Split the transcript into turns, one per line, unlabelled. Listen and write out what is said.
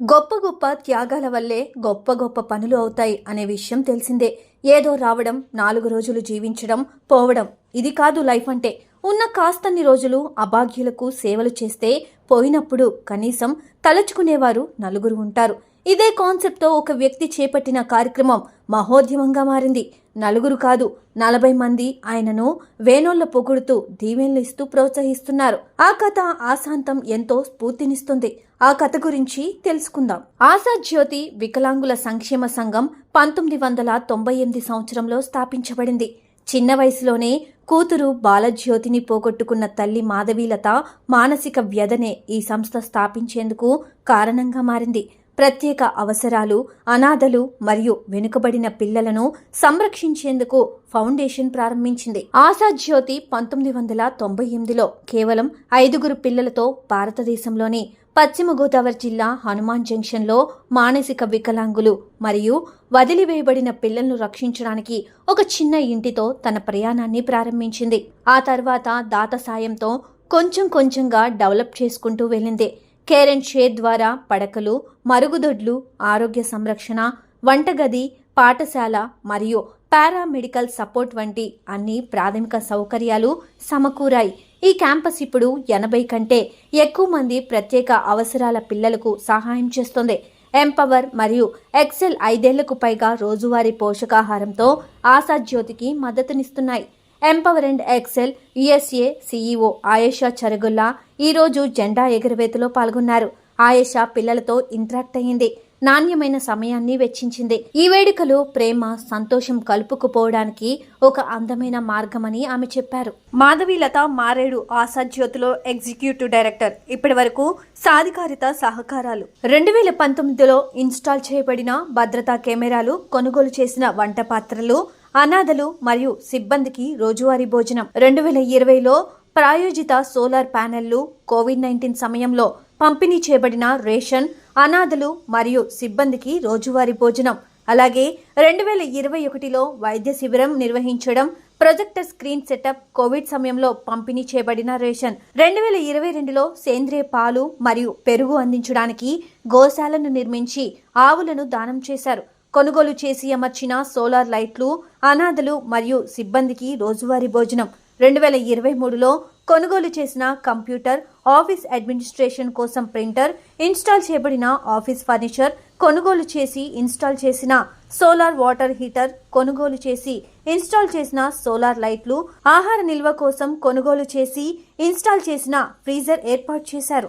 గొప్ప గొప్ప త్యాగాల వల్లే గొప్ప గొప్ప పనులు అవుతాయి అనే విషయం తెలిసిందే. ఏదో రావడం, 4 రోజులు జీవించడం, పోవడం, ఇది కాదు లైఫ్ అంటే. ఉన్న కాస్తన్ని రోజులు అభాగ్యులకు సేవలు చేస్తే పోయినప్పుడు కనీసం తలచుకునేవారు నలుగురు ఉంటారు. ఇదే కాన్సెప్ట్తో ఒక వ్యక్తి చేపట్టిన కార్యక్రమం మహోద్యమంగా మారింది. నలుగురు కాదు, 40 మంది ఆయనను వేణోళ్ల పొగుడుతూ దీవెనలు ఇస్తూ ప్రోత్సహిస్తున్నారు. ఆ కథ ఆశాంతం ఎంతో స్ఫూర్తినిస్తుంది. ఆ కథ గురించి తెలుసుకుందాం. ఆశా జ్యోతి వికలాంగుల సంక్షేమ సంఘం 1998 సంవత్సరంలో స్థాపించబడింది. చిన్న వయసులోనే కూతురు బాలజ్యోతిని పోగొట్టుకున్న తల్లి మాధవీలత మానసిక వ్యధనే ఈ సంస్థ స్థాపించేందుకు కారణంగా మారింది. ప్రత్యేక అవసరాలు, అనాథలు మరియు వెనుకబడిన పిల్లలను సంరక్షించేందుకు ఫౌండేషన్ ప్రారంభించింది. ఆశా జ్యోతి 1998లో కేవలం 5 పిల్లలతో భారతదేశంలోని పశ్చిమ గోదావరి జిల్లా హనుమాన్ జంక్షన్లో మానసిక వికలాంగులు మరియు వదిలివేయబడిన పిల్లలను రక్షించడానికి ఒక చిన్న ఇంటితో తన ప్రయాణాన్ని ప్రారంభించింది. ఆ తర్వాత దాత సాయంతో కొంచెం కొంచెంగా డెవలప్ చేసుకుంటూ వెళ్ళింది. కేర్ అండ్ షేర్ ద్వారా పడకలు, మరుగుదొడ్లు, ఆరోగ్య సంరక్షణ, వంటగది, పాఠశాల మరియు పారామెడికల్ సపోర్ట్ వంటి అన్ని ప్రాథమిక సౌకర్యాలు సమకూరాయి. ఈ క్యాంపస్ ఇప్పుడు 80 కంటే ఎక్కువ మంది ప్రత్యేక అవసరాల పిల్లలకు సహాయం చేస్తుంది. ఎంపవర్ మరియు ఎక్సెల్ 5 ఏళ్లకు పైగా రోజువారీ పోషకాహారంతో ఆశా జ్యోతికి మద్దతునిస్తున్నాయి. Empower and excel USA CEO Ayesha Charagulla ఈరోజు జెండా ఎగురవేతలో పాల్గొన్నారు. ఆయేషా పిల్లలతో ఇంటరాక్ట్ అయ్యింది, నాణ్యమైన సమయాన్ని వెచ్చించింది. ఈ వేడుకలు ప్రేమ, సంతోషం కలుపుకుపోవడానికి ఒక అందమైన మార్గమని ఆమె చెప్పారు. మాధవీలత మారేడు ఆశా జ్యోతిలో ఎగ్జిక్యూటివ్ డైరెక్టర్. ఇప్పటి వరకు సాధికారిత సహకారాలు 2019లో ఇన్స్టాల్ చేయబడిన భద్రతా కెమెరాలు, కొనుగోలు చేసిన వంట పాత్రలు, అనాథలు మరియు సిబ్బందికి రోజువారీ భోజనం, 2020లో ప్రాయోజిత సోలార్ ప్యానెళ్లు, కోవిడ్-19 సమయంలో పంపిణీ చేయబడిన రేషన్, అనాథలు మరియు సిబ్బందికి రోజువారీ భోజనం, అలాగే 2021లో వైద్య శిబిరం నిర్వహించడం, ప్రొజెక్టర్ స్క్రీన్ సెటప్, కోవిడ్ సమయంలో పంపిణీ చేయబడిన రేషన్, 2022లో సేంద్రియ పాలు మరియు పెరుగు అందించడానికి గోశాలను నిర్మించి ఆవులను దానం చేశారు. కొనుగోలు చేసి అమర్చిన సోలార్ లైట్లు, అనాథలు మరియు సిబ్బందికి రోజువారీ భోజనం, 2023లో కొనుగోలు చేసిన కంప్యూటర్, ఆఫీస్ అడ్మినిస్ట్రేషన్ కోసం ప్రింటర్, ఇన్స్టాల్ చేయబడిన ఆఫీస్ ఫర్నిచర్, కొనుగోలు చేసి ఇన్స్టాల్ చేసిన సోలార్ వాటర్ హీటర్, కొనుగోలు చేసి ఇన్స్టాల్ చేసిన సోలార్ లైట్లు, ఆహార నిల్వ కోసం కొనుగోలు చేసి ఇన్స్టాల్ చేసిన ఫ్రీజర్ ఏర్పాటు చేశారు.